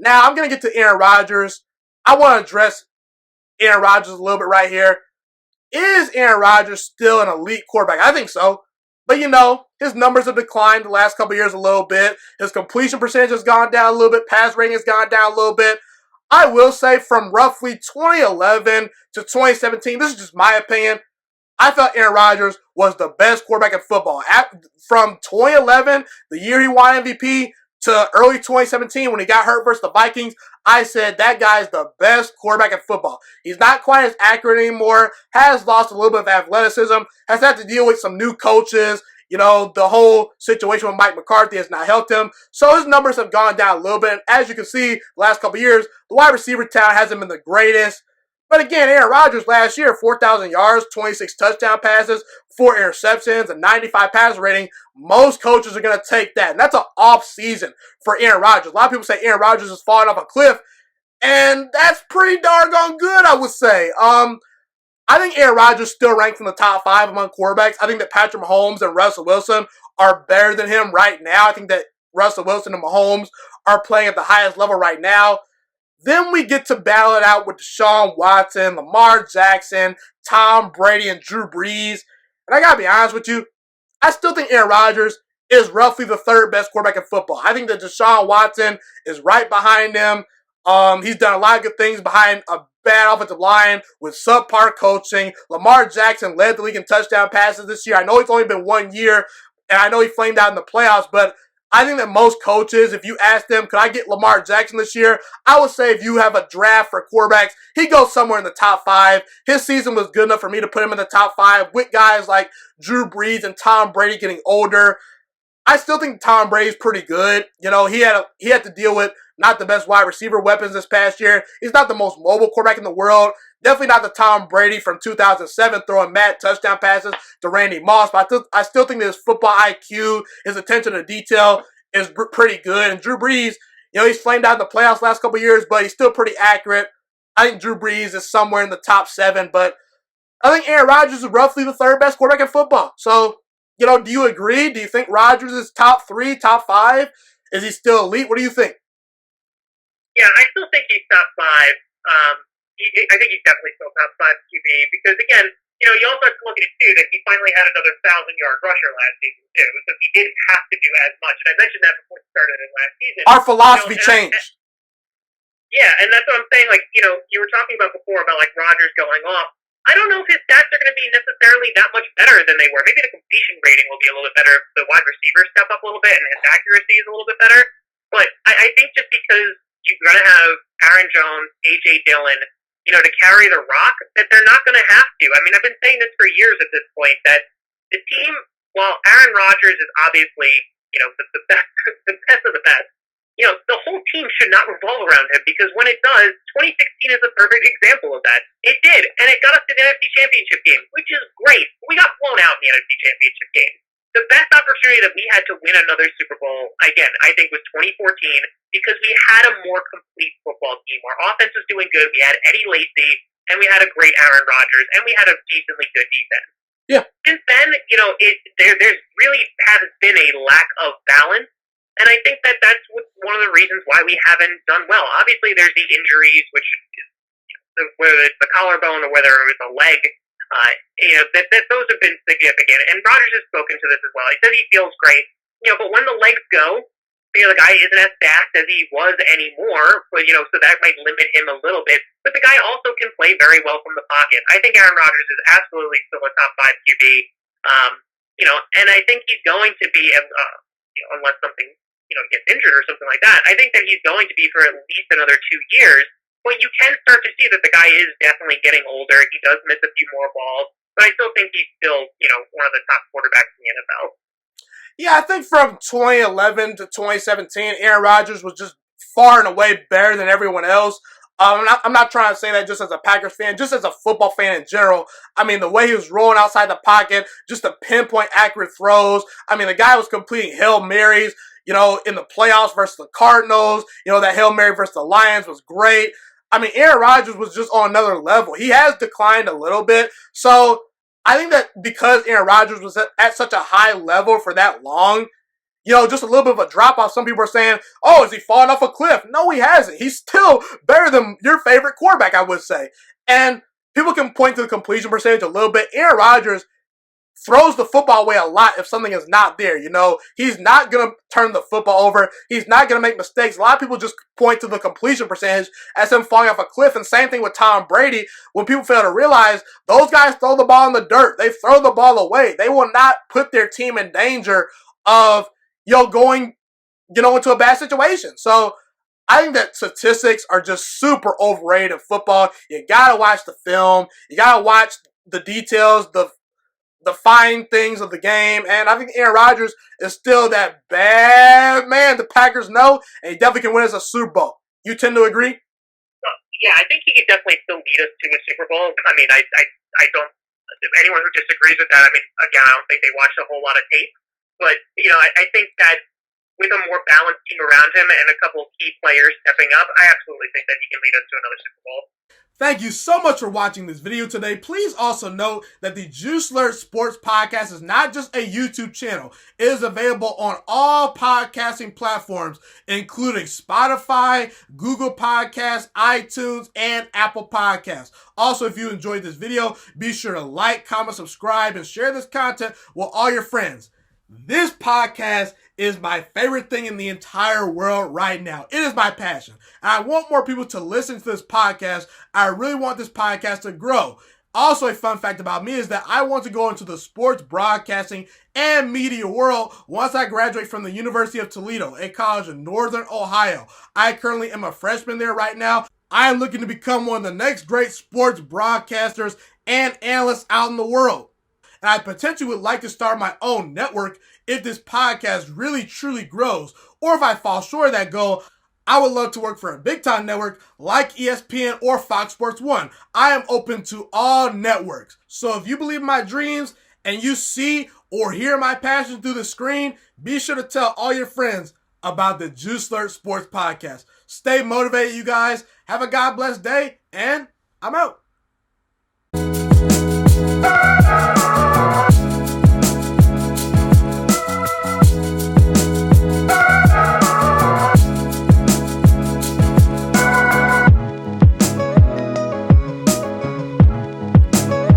Now, I'm going to get to Aaron Rodgers. I want to address Aaron Rodgers a little bit right here. Is Aaron Rodgers still an elite quarterback? I think so. But, his numbers have declined the last couple of years a little bit. His completion percentage has gone down a little bit. Pass rating has gone down a little bit. I will say from roughly 2011 to 2017, this is just my opinion, I thought Aaron Rodgers was the best quarterback in football. From 2011, the year he won MVP, to early 2017 when he got hurt versus the Vikings, I said that guy's the best quarterback in football. He's not quite as accurate anymore, has lost a little bit of athleticism, has had to deal with some new coaches. The whole situation with Mike McCarthy has not helped him. So his numbers have gone down a little bit. As you can see, the last couple of years, the wide receiver talent hasn't been the greatest. But again, Aaron Rodgers last year, 4,000 yards, 26 touchdown passes, 4 interceptions, a 95 passer rating. Most coaches are going to take that. And that's an off season for Aaron Rodgers. A lot of people say Aaron Rodgers is falling off a cliff. And that's pretty doggone good, I would say. I think Aaron Rodgers still ranks in the top 5 among quarterbacks. I think that Patrick Mahomes and Russell Wilson are better than him right now. I think that Russell Wilson and Mahomes are playing at the highest level right now. Then we get to battle it out with Deshaun Watson, Lamar Jackson, Tom Brady, and Drew Brees. And I gotta be honest with you, I still think Aaron Rodgers is roughly the 3rd best quarterback in football. I think that Deshaun Watson is right behind him. He's done a lot of good things behind a bad offensive line with subpar coaching. Lamar Jackson led the league in touchdown passes this year. I know it's only been 1 year, and I know he flamed out in the playoffs, but I think that most coaches, if you ask them, could I get Lamar Jackson this year? I would say if you have a draft for quarterbacks, he goes somewhere in the top 5. His season was good enough for me to put him in the top 5 with guys like Drew Brees and Tom Brady getting older. I still think Tom Brady's pretty good. He had to deal with not the best wide receiver weapons this past year. He's not the most mobile quarterback in the world. Definitely not the Tom Brady from 2007 throwing mad touchdown passes to Randy Moss. But I still think that his football IQ, his attention to detail is pretty good. And Drew Brees, he's flamed out in the playoffs last couple of years, but he's still pretty accurate. I think Drew Brees is somewhere in the top 7. But I think Aaron Rodgers is roughly the 3rd best quarterback in football. So, do you agree? Do you think Rodgers is top 3, top 5? Is he still elite? What do you think? Yeah, I still think he's top 5. I think he's definitely still top 5 QB because, again, you also have to look at it, too, that he finally had another 1,000-yard rusher last season, too. So he didn't have to do as much. And I mentioned that before he started in last season. Our philosophy changed. Yeah, and that's what I'm saying. You were talking about before about, Rodgers going off. I don't know if his stats are going to be necessarily that much better than they were. Maybe the completion rating will be a little bit better if the wide receivers step up a little bit and his accuracy is a little bit better. But I think just because you're going to have Aaron Jones, A.J. Dillon, to carry the rock, that they're not going to have to. I mean, I've been saying this for years at this point, that the team, while Aaron Rodgers is obviously, the best, the best of the best, the whole team should not revolve around him because when it does, 2016 is a perfect example of that. It did, and it got us to the NFC Championship game, which is great. We got blown out in the NFC Championship game. The best opportunity that we had to win another Super Bowl, again, I think was 2014 because we had a more complete football team. Our offense was doing good. We had Eddie Lacy, and we had a great Aaron Rodgers, and we had a decently good defense. Yeah. Since then, there's really hasn't been a lack of balance. And I think that that's one of the reasons why we haven't done well. Obviously, there's the injuries, which is, whether it's the collarbone or whether it was a leg, those have been significant. And Rodgers has spoken to this as well. He says he feels great, but when the legs go, the guy isn't as fast as he was anymore, but, so that might limit him a little bit. But the guy also can play very well from the pocket. I think Aaron Rodgers is absolutely still a top 5 QB, and I think he's going to be, unless something gets injured or something like that, I think that he's going to be for at least another 2 years. But you can start to see that the guy is definitely getting older. He does miss a few more balls, but I still think he's still, one of the top quarterbacks in the NFL. Yeah, I think from 2011 to 2017, Aaron Rodgers was just far and away better than everyone else. I'm not trying to say that just as a Packers fan, just as a football fan in general. I mean, the way he was rolling outside the pocket, just the pinpoint accurate throws. I mean, the guy was completing Hail Marys, in the playoffs versus the Cardinals. That Hail Mary versus the Lions was great. I mean, Aaron Rodgers was just on another level. He has declined a little bit. So I think that because Aaron Rodgers was at such a high level for that long, just a little bit of a drop off. Some people are saying, oh, is he falling off a cliff? No, he hasn't. He's still better than your favorite quarterback, I would say. And people can point to the completion percentage a little bit. Aaron Rodgers throws the football away a lot if something is not there. He's not going to turn the football over. He's not going to make mistakes. A lot of people just point to the completion percentage as him falling off a cliff. And same thing with Tom Brady. When people fail to realize, those guys throw the ball in the dirt. They throw the ball away. They will not put their team in danger of, going, into a bad situation. So I think that statistics are just super overrated in football. You got to watch the film. You got to watch the details, the fine things of the game, and I think Aaron Rodgers is still that bad man the Packers know, and he definitely can win us a Super Bowl. You tend to agree? Yeah, I think he could definitely still lead us to a Super Bowl. I mean, I don't. Anyone who disagrees with that, I mean, again, I don't think they watched a whole lot of tape, but I think that with a more balanced team around him and a couple of key players stepping up, I absolutely think that he can lead us to another Super Bowl. Thank you so much for watching this video today. Please also note that the Juiciest Sports Podcast is not just a YouTube channel. It is available on all podcasting platforms, including Spotify, Google Podcasts, iTunes, and Apple Podcasts. Also, if you enjoyed this video, be sure to like, comment, subscribe, and share this content with all your friends. This podcast is my favorite thing in the entire world right now. It is my passion. I want more people to listen to this podcast. I really want this podcast to grow. Also, a fun fact about me is that I want to go into the sports broadcasting and media world once I graduate from the University of Toledo, a college in Northern Ohio. I currently am a freshman there right now. I am looking to become one of the next great sports broadcasters and analysts out in the world. And I potentially would like to start my own network if this podcast really truly grows. Or if I fall short of that goal, I would love to work for a big time network like ESPN or Fox Sports 1. I am open to all networks. So if you believe in my dreams and you see or hear my passion through the screen, be sure to tell all your friends about the Juiciest Sports Podcast. Stay motivated, you guys. Have a God bless day, and I'm out.